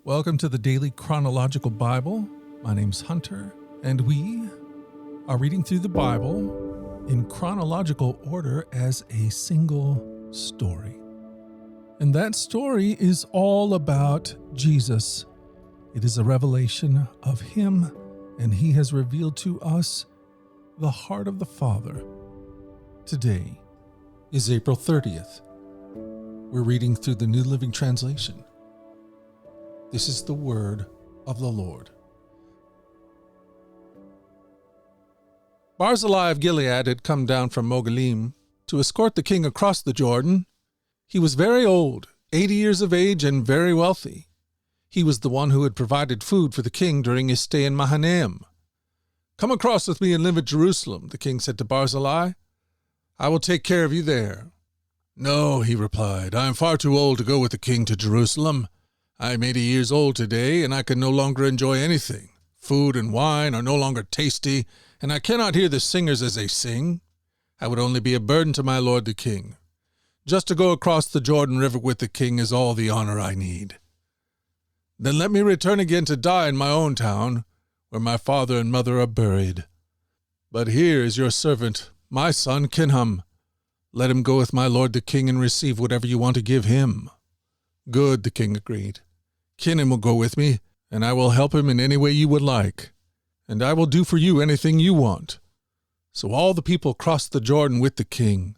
Welcome to the Daily Chronological Bible. My name's Hunter, and we are reading through the Bible in chronological order as a single story. And that story is all about Jesus. It is a revelation of Him, and He has revealed to us the heart of the Father. Today is April 30th. We're reading through the New Living Translation. This is the word of the Lord. Barzillai of Gilead had come down from Mogalim to escort the king across the Jordan. He was very old, 80 years of age, and very wealthy. He was the one who had provided food for the king during his stay in Mahanaim. "Come across with me and live at Jerusalem," the king said to Barzillai. "I will take care of you there." "No," he replied, "I am far too old to go with the king to Jerusalem. I am 80 years old today, and I can no longer enjoy anything. Food and wine are no longer tasty, and I cannot hear the singers as they sing. I would only be a burden to my lord the king. Just to go across the Jordan River with the king is all the honor I need. Then let me return again to die in my own town, where my father and mother are buried. But here is your servant, my son Kinham. Let him go with my lord the king and receive whatever you want to give him." "Good," the king agreed. "Kinham will go with me, and I will help him in any way you would like, and I will do for you anything you want." So all the people crossed the Jordan with the king.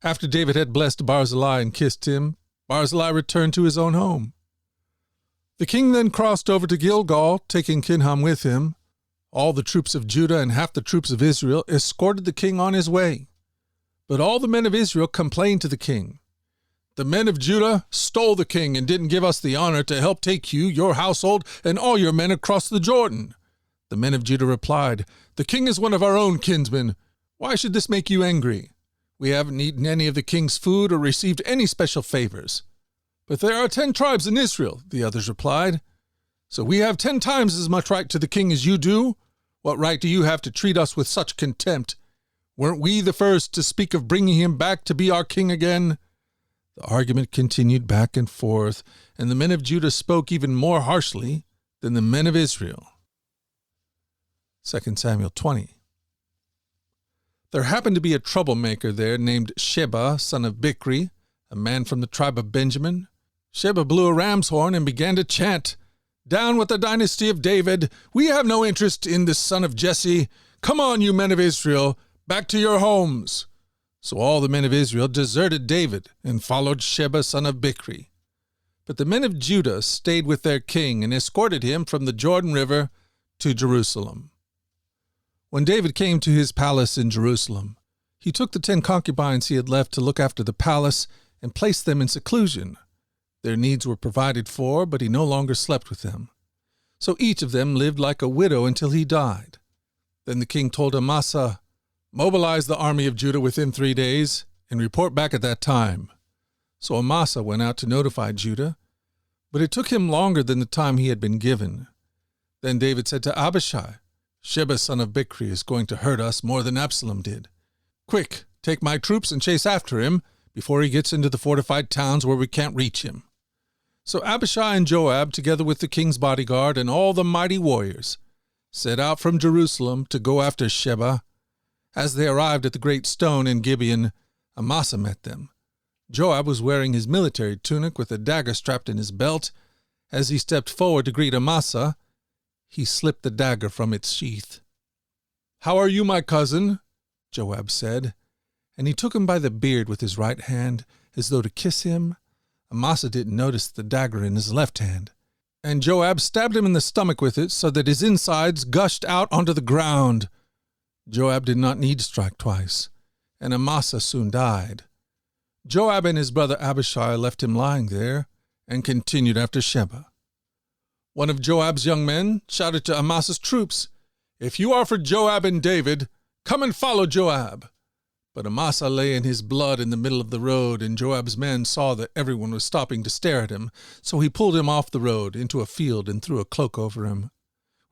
After David had blessed Barzillai and kissed him, Barzillai returned to his own home. The king then crossed over to Gilgal, taking Kinham with him. All the troops of Judah and half the troops of Israel escorted the king on his way. But all the men of Israel complained to the king. "The men of Judah stole the king and didn't give us the honor to help take you, your household, and all your men across the Jordan." The men of Judah replied, "The king is one of our own kinsmen. Why should this make you angry? We haven't eaten any of the king's food or received any special favors." "But there are 10 tribes in Israel," the others replied. "So we have 10 times as much right to the king as you do. What right do you have to treat us with such contempt? Weren't we the first to speak of bringing him back to be our king again?" The argument continued back and forth, and the men of Judah spoke even more harshly than the men of Israel. 2 Samuel 20. There happened to be a troublemaker there named Sheba, son of Bichri, a man from the tribe of Benjamin. Sheba blew a ram's horn and began to chant, "Down with the dynasty of David! We have no interest in this son of Jesse! Come on, you men of Israel! Back to your homes!" So all the men of Israel deserted David and followed Sheba, son of Bichri. But the men of Judah stayed with their king and escorted him from the Jordan River to Jerusalem. When David came to his palace in Jerusalem, he took the 10 concubines he had left to look after the palace and placed them in seclusion. Their needs were provided for, but he no longer slept with them. So each of them lived like a widow until he died. Then the king told Amasa, "Mobilize the army of Judah within 3 days, and report back at that time." So Amasa went out to notify Judah, but it took him longer than the time he had been given. Then David said to Abishai, "Sheba, son of Bichri, is going to hurt us more than Absalom did. Quick, take my troops and chase after him before he gets into the fortified towns where we can't reach him." So Abishai and Joab, together with the king's bodyguard and all the mighty warriors, set out from Jerusalem to go after Sheba. As they arrived at the great stone in Gibeon, Amasa met them. Joab was wearing his military tunic with a dagger strapped in his belt. As he stepped forward to greet Amasa, he slipped the dagger from its sheath. "How are you, my cousin?" Joab said, and he took him by the beard with his right hand, as though to kiss him. Amasa didn't notice the dagger in his left hand, and Joab stabbed him in the stomach with it so that his insides gushed out onto the ground. Joab did not need to strike twice, and Amasa soon died. Joab and his brother Abishai left him lying there and continued after Sheba. One of Joab's young men shouted to Amasa's troops, "If you are for Joab and David, come and follow Joab." But Amasa lay in his blood in the middle of the road, and Joab's men saw that everyone was stopping to stare at him, so he pulled him off the road into a field and threw a cloak over him.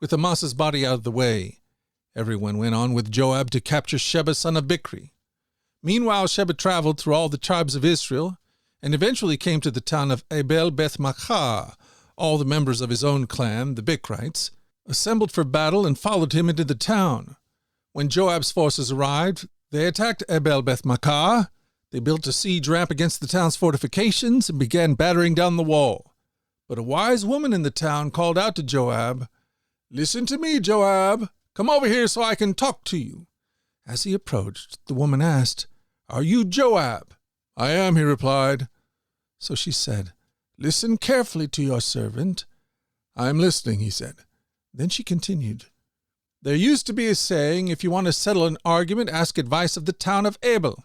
With Amasa's body out of the way, everyone went on with Joab to capture Sheba, son of Bichri. Meanwhile, Sheba traveled through all the tribes of Israel and eventually came to the town of Abel Beth-Maachah, all the members of his own clan, the Bichrites, assembled for battle and followed him into the town. When Joab's forces arrived, they attacked Abel-Beth-Maachah. They built a siege ramp against the town's fortifications and began battering down the wall. But a wise woman in the town called out to Joab, "Listen to me, Joab. Come over here so I can talk to you." As he approached, the woman asked, "Are you Joab?" "I am," he replied. So she said, "Listen carefully to your servant." "I am listening," he said. Then she continued, "There used to be a saying, if you want to settle an argument, ask advice of the town of Abel.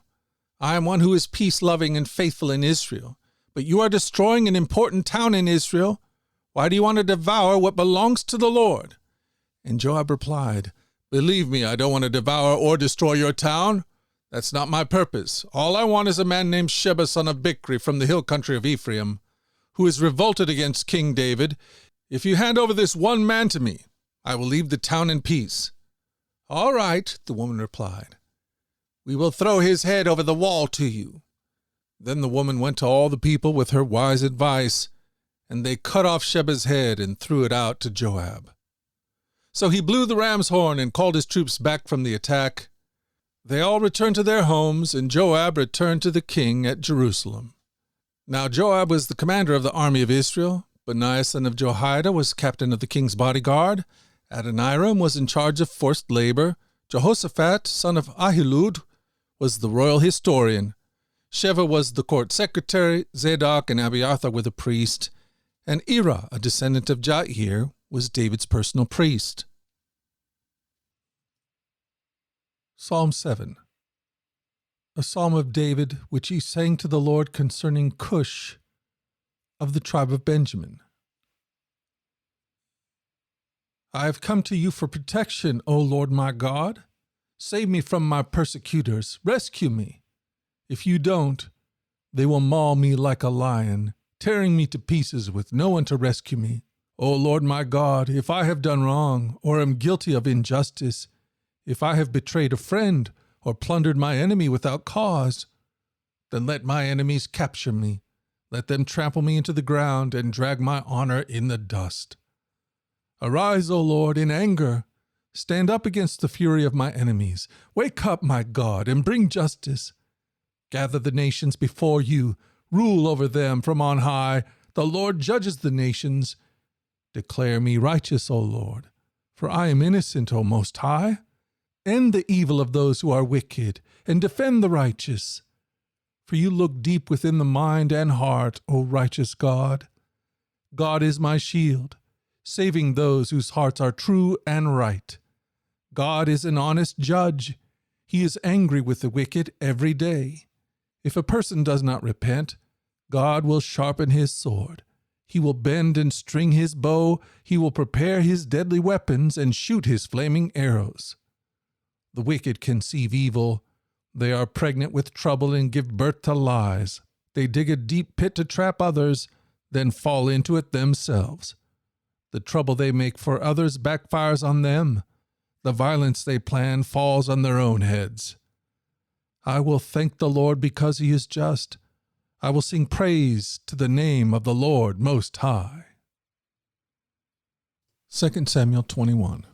I am one who is peace-loving and faithful in Israel, but you are destroying an important town in Israel. Why do you want to devour what belongs to the Lord?" And Joab replied, "Believe me, I don't want to devour or destroy your town. That's not my purpose. All I want is a man named Sheba, son of Bichri, from the hill country of Ephraim, who has revolted against King David. If you hand over this one man to me, I will leave the town in peace." "All right," the woman replied. "We will throw his head over the wall to you." Then the woman went to all the people with her wise advice, and they cut off Sheba's head and threw it out to Joab. So he blew the ram's horn and called his troops back from the attack. They all returned to their homes, and Joab returned to the king at Jerusalem. Now Joab was the commander of the army of Israel. Benaiah son of Jehoiada was captain of the king's bodyguard. Adoniram was in charge of forced labor. Jehoshaphat son of Ahilud was the royal historian. Sheva was the court secretary. Zadok and Abiathar were the priest. And Ira, a descendant of Jair, was David's personal priest. Psalm 7. A psalm of David, which he sang to the Lord concerning Cush of the tribe of Benjamin. I have come to you for protection, O Lord my God. Save me from my persecutors. Rescue me. If you don't, they will maul me like a lion, tearing me to pieces with no one to rescue me. O Lord my God, if I have done wrong or am guilty of injustice, if I have betrayed a friend or plundered my enemy without cause, then let my enemies capture me. Let them trample me into the ground and drag my honor in the dust. Arise, O Lord, in anger. Stand up against the fury of my enemies. Wake up, my God, and bring justice. Gather the nations before you. Rule over them from on high. The Lord judges the nations. Declare me righteous, O Lord, for I am innocent, O Most High. End the evil of those who are wicked, and defend the righteous. For you look deep within the mind and heart, O righteous God. God is my shield, saving those whose hearts are true and right. God is an honest judge. He is angry with the wicked every day. If a person does not repent, God will sharpen his sword. He will bend and string his bow. He will prepare his deadly weapons and shoot his flaming arrows. The wicked conceive evil. They are pregnant with trouble and give birth to lies. They dig a deep pit to trap others, then fall into it themselves. The trouble they make for others backfires on them. The violence they plan falls on their own heads. I will thank the Lord because he is just. I will sing praise to the name of the Lord Most High. 2 Samuel 21.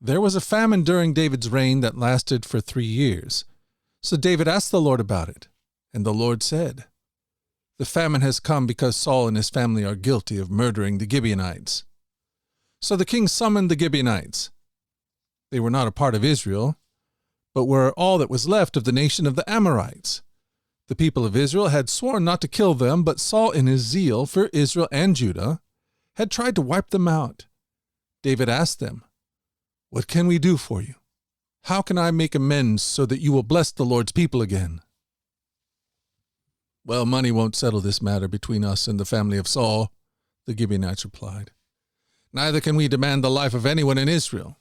There was a famine during David's reign that lasted for 3 years. So David asked the Lord about it, and the Lord said, "The famine has come because Saul and his family are guilty of murdering the Gibeonites." So the king summoned the Gibeonites. They were not a part of Israel, but were all that was left of the nation of the Amorites. The people of Israel had sworn not to kill them, but Saul, in his zeal for Israel and Judah, had tried to wipe them out. David asked them, "What can we do for you? How can I make amends so that you will bless the Lord's people again?" "Well, money won't settle this matter between us and the family of Saul," the Gibeonites replied. "Neither can we demand the life of anyone in Israel."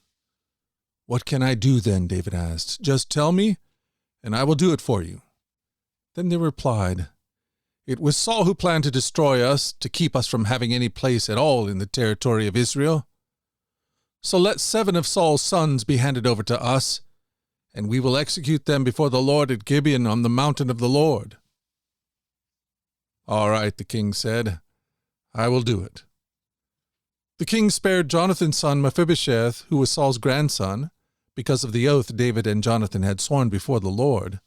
"What can I do then?" David asked. "Just tell me, and I will do it for you." Then they replied, "It was Saul who planned to destroy us, to keep us from having any place at all in the territory of Israel. So let 7 of Saul's sons be handed over to us, and we will execute them before the Lord at Gibeon on the mountain of the Lord." "All right," the king said. I will do it." The king spared Jonathan's son Mephibosheth, who was Saul's grandson, because of the oath David and Jonathan had sworn before the Lord.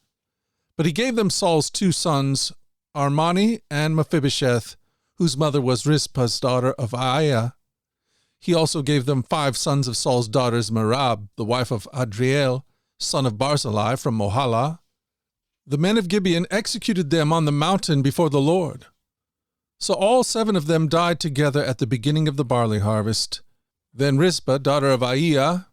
But he gave them Saul's 2 sons, Armani and Mephibosheth, whose mother was Rizpah's daughter of Aiah. He also gave them 5 sons of Saul's daughters, Merab, the wife of Adriel, son of Barzillai from Mohalah. The men of Gibeon executed them on the mountain before the Lord. So all 7 of them died together at the beginning of the barley harvest. Then Rizpah, daughter of Aiah,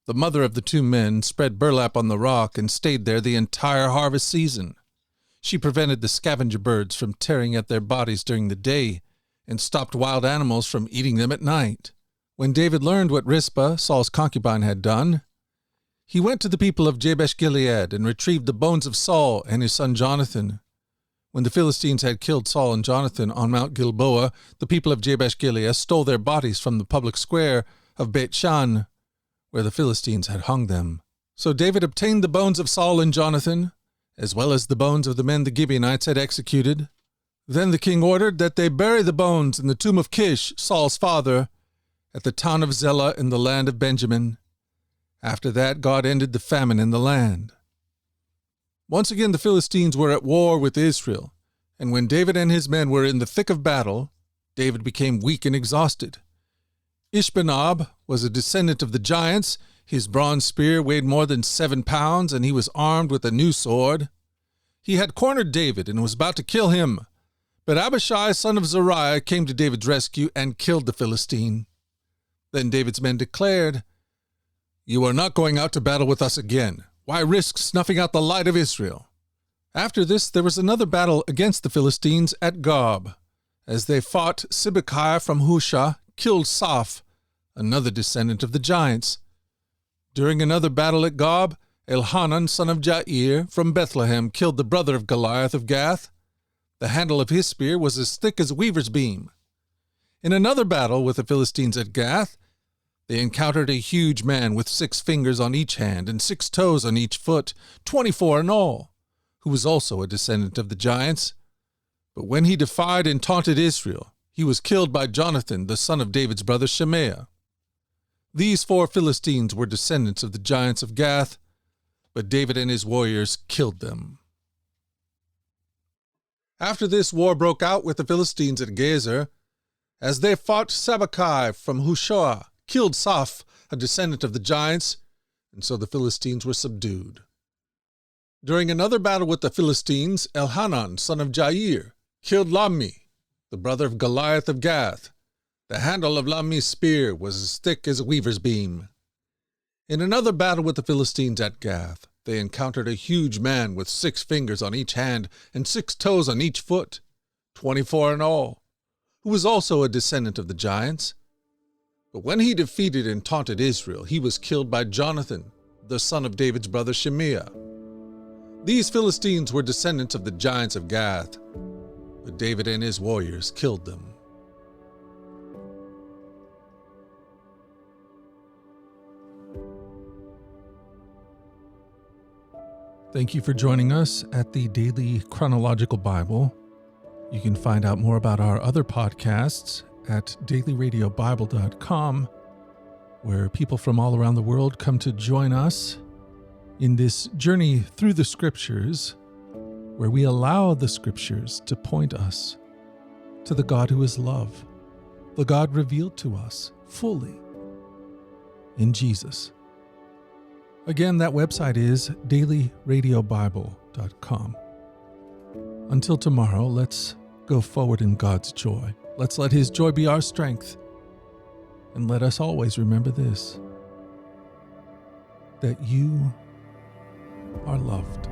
the mother of the 2 men, spread burlap on the rock and stayed there the entire harvest season. She prevented the scavenger birds from tearing at their bodies during the day and stopped wild animals from eating them at night. When David learned what Rizpah, Saul's concubine, had done, he went to the people of Jabesh-Gilead and retrieved the bones of Saul and his son Jonathan. When the Philistines had killed Saul and Jonathan on Mount Gilboa, the people of Jabesh-Gilead stole their bodies from the public square of Beth-shan, where the Philistines had hung them. So David obtained the bones of Saul and Jonathan, as well as the bones of the men the Gibeonites had executed. Then the king ordered that they bury the bones in the tomb of Kish, Saul's father, at the town of Zelah in the land of Benjamin. After that, God ended the famine in the land. Once again the Philistines were at war with Israel, and when David and his men were in the thick of battle, David became weak and exhausted. Ishbi-benob was a descendant of the giants. His bronze spear weighed more than 7 pounds, and he was armed with a new sword. He had cornered David and was about to kill him, but Abishai, son of Zeruiah, came to David's rescue and killed the Philistine. Then David's men declared, "You are not going out to battle with us again. Why risk snuffing out the light of Israel?" After this, there was another battle against the Philistines at Gob. As they fought, Sibbecai from Hushah killed Saph, another descendant of the giants. During another battle at Gob, Elhanan, son of Jair, from Bethlehem, killed the brother of Goliath of Gath. The handle of his spear was as thick as a weaver's beam. In another battle with the Philistines at Gath, they encountered a huge man with 6 fingers on each hand and 6 toes on each foot, 24 in all, who was also a descendant of the giants. But when he defied and taunted Israel, he was killed by Jonathan, the son of David's brother Shemaiah. These 4 Philistines were descendants of the giants of Gath, but David and his warriors killed them. After this, war broke out with the Philistines at Gezer. As they fought, Sibbecai from Hushah killed Saph, a descendant of the giants, and so the Philistines were subdued. During another battle with the Philistines, Elhanan, son of Jair, killed Lammi, the brother of Goliath of Gath. The handle of Lammi's spear was as thick as a weaver's beam. In another battle with the Philistines at Gath, they encountered a huge man with 6 fingers on each hand and 6 toes on each foot, 24 in all, who was also a descendant of the giants. But when he defeated and taunted Israel, he was killed by Jonathan, the son of David's brother Shemaiah. These Philistines were descendants of the giants of Gath, but David and his warriors killed them. Thank you for joining us at the Daily Chronological Bible. You can find out more about our other podcasts at dailyradiobible.com, where people from all around the world come to join us in this journey through the Scriptures, where we allow the Scriptures to point us to the God who is love, the God revealed to us fully in Jesus. Again, that website is dailyradiobible.com. Until tomorrow, let's go forward in God's joy. Let's let His joy be our strength. And let us always remember this, that you are loved.